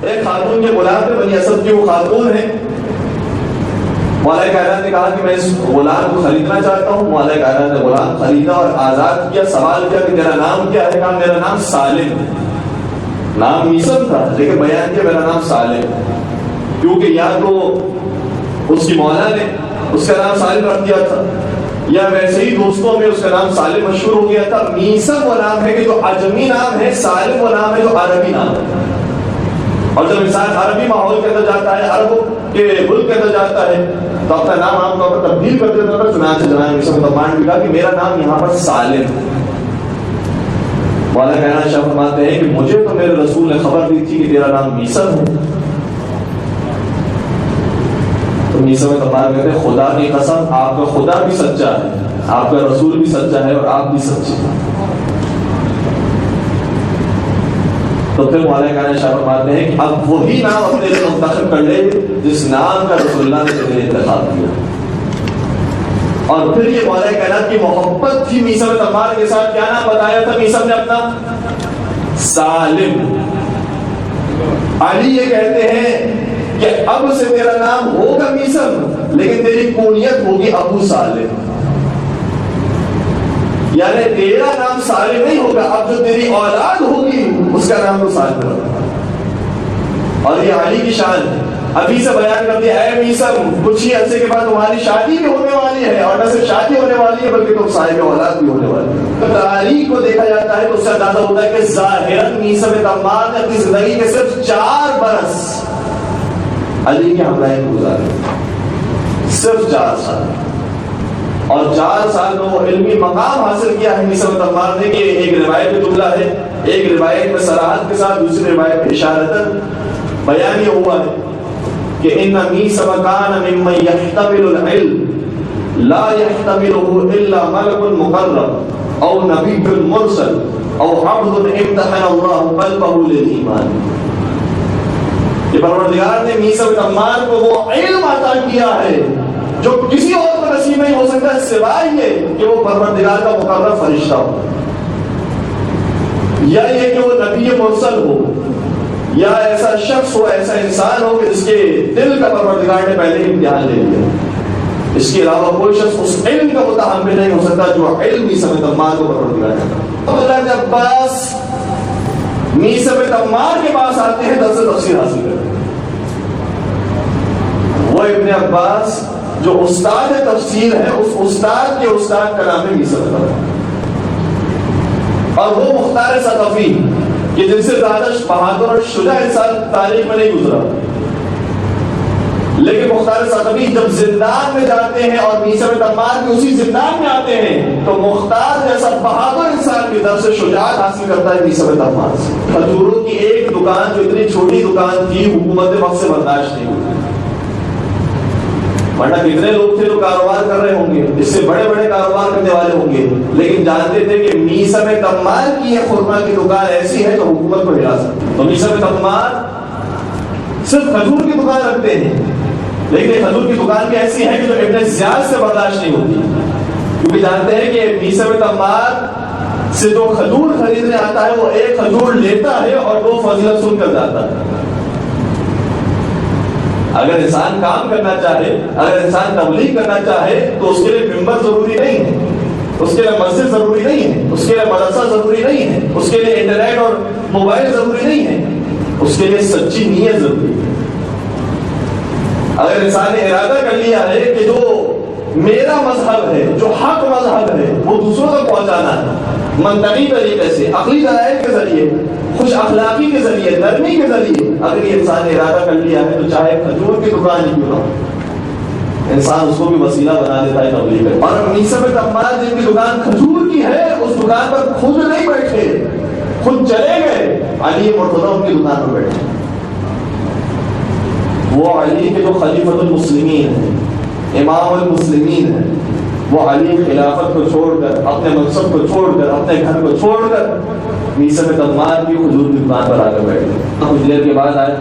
ایک خاتون کے غلام تھے، بنی اسد کی وہ خاتون ہے. مولا کائنات نے کہا کہ میں اس غلام کو خریدنا چاہتا ہوں. مولا کائنات نے غلام خریدا اور آزاد کیا. سوال کیا کہ تیرا نام کیا ہے؟ کہا میرا نام سالم. نام میسم تھا لیکن بیان کیا میرا نام سالم، کیونکہ یا تو اس کی مولا نے اس کا نام سالم رکھ دیا تھا یا ویسے ہی دوستوں میں اس کا نام سالم مشہور ہو گیا تھا. میسم وہ نام ہے کہ جو عجمی نام ہے، سالم وہ نام ہے جو عربی نام ہے. اور جب انسان عربی ماحول کے اندر جاتا ہے، عربوں کے ملک کے اندر جاتا ہے، تو اپنا نام عام طور پر تبدیل کر دیتا ہے. چنانچہ جناب میسم الرحمان نے کہا کہ میرا نام یہاں پر سالم. مولا کائنات شاہ فرماتے ہیں کہ مجھے تو میرے رسول نے خبر دی تھی کہ تیرا نام میسم ہے. تو میسم الرحمان کہتے ہیں خدا کی قسم آپ کا خدا بھی سچا ہے، آپ کا رسول بھی سچا ہے اور آپ بھی سچے ہیں. تو پھر مولا کائنات شاہ فرماتے ہیں کہ اب وہی نام اپنے لیے منتخب کر لے جس نام کا رسول اللہ نے تیرے انتخاب کیا. اور پھر یہ مولا کائنات کی محبت تھی میسم الرحمان کے ساتھ. کیا نام بتایا تھا میسم نے اپنا؟ سالم. علی یہ کہتے ہیں کہ اب سے تیرا نام ہوگا میسم لیکن تیری کونیت ہوگی ابو سالم. یعنی تیرا نام سالم نہیں ہوگا، اب جو تیری اولاد ہوگی اس کا نام تو سالم ہوگا. اور یہ علی کی شان ہے. ابھی سے بیان کر دیا اے میسم کچھ ہی عرصے کے بعد تمہاری شادی بھی ہونے والی ہے، اور نہ صرف شادی ہونے والی ہے بلکہ تم صاحب اولاد بھی ہونے والی ہے. تو تاریخ کو دیکھا جاتا ہے تو اس سے اندازہ ہوتا ہے کہ ظاہراً میسم الرحمان نے اپنی زندگی کے صرف 4 برس علی کے ہمراہ گزارے، صرف 4 سال. اور 4 سال میں وہ علمی مقام حاصل کیا ہے میسم الرحمان نے کہ ایک روایت میں جملہ ہے، ایک روایت میں صراحت کے ساتھ، دوسری روایت میں اشارتاً بیان یہ ہوا ہے کہ ان میسم کان ممن یحتمل العلم لا یحتملہ الا ملک مقرب او نبی مرسل او عبد امتحن اللہ قلبہ للایمان. کہ پروردگار نے میسم الرحمان کو وہ علم عطا کیا ہے جو کسی اور کو نصیب نہیں ہو سکتا سوائے یہ کہ وہ پروردگار کا مقرر فرشتہ ہو، یا یہ کہ وہ نبی مرسل ہو، یا ایسا شخص ہو، ایسا انسان ہو کہ جس کے دل کا پروردگار نے پہلے ہی امتحان لے لیا. اس کے علاوہ کوئی شخص اس علم کا متحمل نہیں ہو سکتا جو علم میسم الرحمان کو پروردگار نے. عبداللہ بن عباس میسم الرحمان کے پاس آتے ہیں درس تفسیر حاصل کرتے ہیں. وہ ابن عباس جو استاد تفسیر ہے، اس استاد کے استاد کا نام ہے میسم الرحمان. اور وہ مختار ثقفی کہ جن سے زیادہ بہادر اور شجاع انسان تاریخ میں نہیں گزرا، لیکن مختار ثقفی جب زندان میں جاتے ہیں اور میسم الرحمان بھی اسی زندان میں آتے ہیں تو مختار جیسا بہادر انسان کی طرف سے شجاعت حاصل کرتا ہے میسم الرحمان سے. کھجوروں کی ایک دکان جو اتنی چھوٹی دکان تھی حکومت وقت سے برداشت نہیں ہوئی، ورنہ کتنے لوگ تھے جو کاروبار کر رہے ہوں گے، اس سے بڑے بڑے کاروبار کرنے والے ہوں گے، لیکن جانتے تھے کہ میسم الرحمان کی یہ خرما کی دکان ایسی ہے جو حکومت کو ہلا سکتی. تو میسم الرحمان صرف کھجور کی دکان رکھتے ہیں، لیکن یہ کھجور کی دکان بھی ایسی ہے کہ جو ابن زیاد سے برداشت نہیں ہوتی، کیونکہ جانتے ہیں کہ میسم الرحمان سے جو کھجور خریدنے آتا ہے وہ ایک کھجور لیتا ہے اور 2 فضیلت سن کر جاتا ہے. اگر انسان کام کرنا چاہے، اگر انسان تبلیغ کرنا چاہے تو اس کے لیے ممبر ضروری نہیں ہے، اس کے لیے مسجد ضروری نہیں ہے، اس کے لیے مدرسہ ضروری نہیں ہے، اس کے لیے انٹرنیٹ اور موبائل ضروری نہیں ہے، اس کے لیے سچی نیت ضروری ہے. اگر انسان نے ارادہ کر لیا ہے کہ جو میرا مذہب ہے، جو حق مذہب ہے وہ دوسروں تک پہنچانا ہے منطقی طریقے سے، عقلی دلائل کے ذریعے، خوش اخلاقی کے ذریعے، نرمی کے ذریعے، اگر یہ انسان نے ارادہ کر لیا ہے تو چاہے کھجور کی دکان ہی کیوں نہ ہو، انسان اس کو بھی وسیلہ بنا دیتا ہے تبلیغ کا. اور میسم الرحمان جن کی دکان کھجور کی ہے اس دکان پر خود نہیں بیٹھے، خود چلے گئے، علی مرتضیٰ ان کی دکان پر بیٹھے. وہ علی کے جو خلیفۃ المسلمین ہیں، امام المسلمین ہیں، وہ علی خلافت کو چھوڑ کر، اپنے منصب کو چھوڑ کر، اپنے گھر کو چھوڑ کر میسم الرحمان کی حضور کی دکان پر آ کر بیٹھے. کچھ دیر کے بعد آئے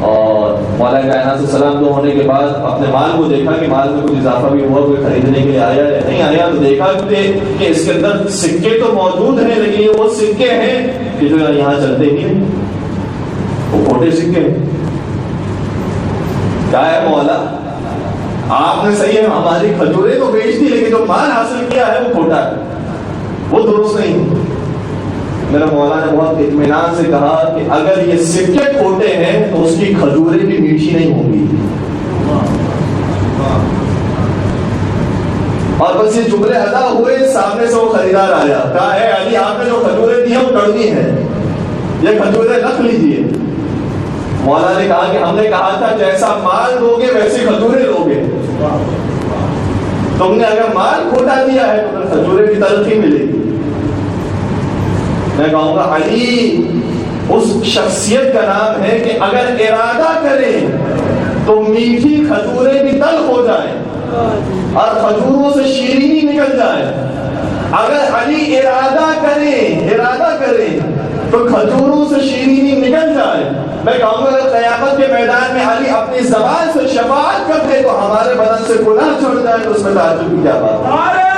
اور مولا کائنات سے سلام دو ہونے کے بعد اپنے مال کو دیکھا کہ مال میں کچھ اضافہ بھی ہوا، کوئی خریدنے کے لیے آیا یا نہیں آیا. تو دیکھا کہ اس کے اندر سکے تو موجود ہیں لیکن یہ وہ سکے ہیں کہ جو یہاں چلتے ہی نہیں. وہ کھوٹے سکے ہیں. کیا ہے مولا آپ نے صحیح ہے ہماری کھجوریں تو بیچ دی لیکن جو مال حاصل کیا ہے وہ کھوٹا ہے, وہ درست نہیں. میرا مولا نے بہت اطمینان سے کہا کہ اگر یہ سکے کھوٹے ہیں تو اس کی کھجوریں بھی میٹھی نہیں ہوں گی. اور بس یہ جملے ادا ہوئے, سامنے سے وہ خریدار آیا, کہا ہے علی آپ نے جو کھجوریں دی ہیں وہ کڑوی ہیں, یہ کھجوریں رکھ لیجیے. مولا نے کہا کہ ہم نے کہا تھا جیسا مال دو گے ویسی کھجوریں لو گے, تم نے اگر مال کھوٹا دیا ہے تو پھر کھجوریں کی تلخی ملے گی. میں کہوں گا علی اس شخصیت کا نام ہے کہ اگر ارادہ کرے تو میٹھی کھجوریں بھی تلخ ہو جائیں اور کھجوروں سے شیرینی نکل جائے. اگر علی ارادہ کرے تو کھجوروں سے شیرینی نکل جائے. میں کہوں گا اگر قیامت کے میدان میں علی اپنی زبان سے شفاعت کر دے تو ہمارے بدن سے گناہ چھوڑ جائے تو اس میں تعجب کی کیا بات ہے.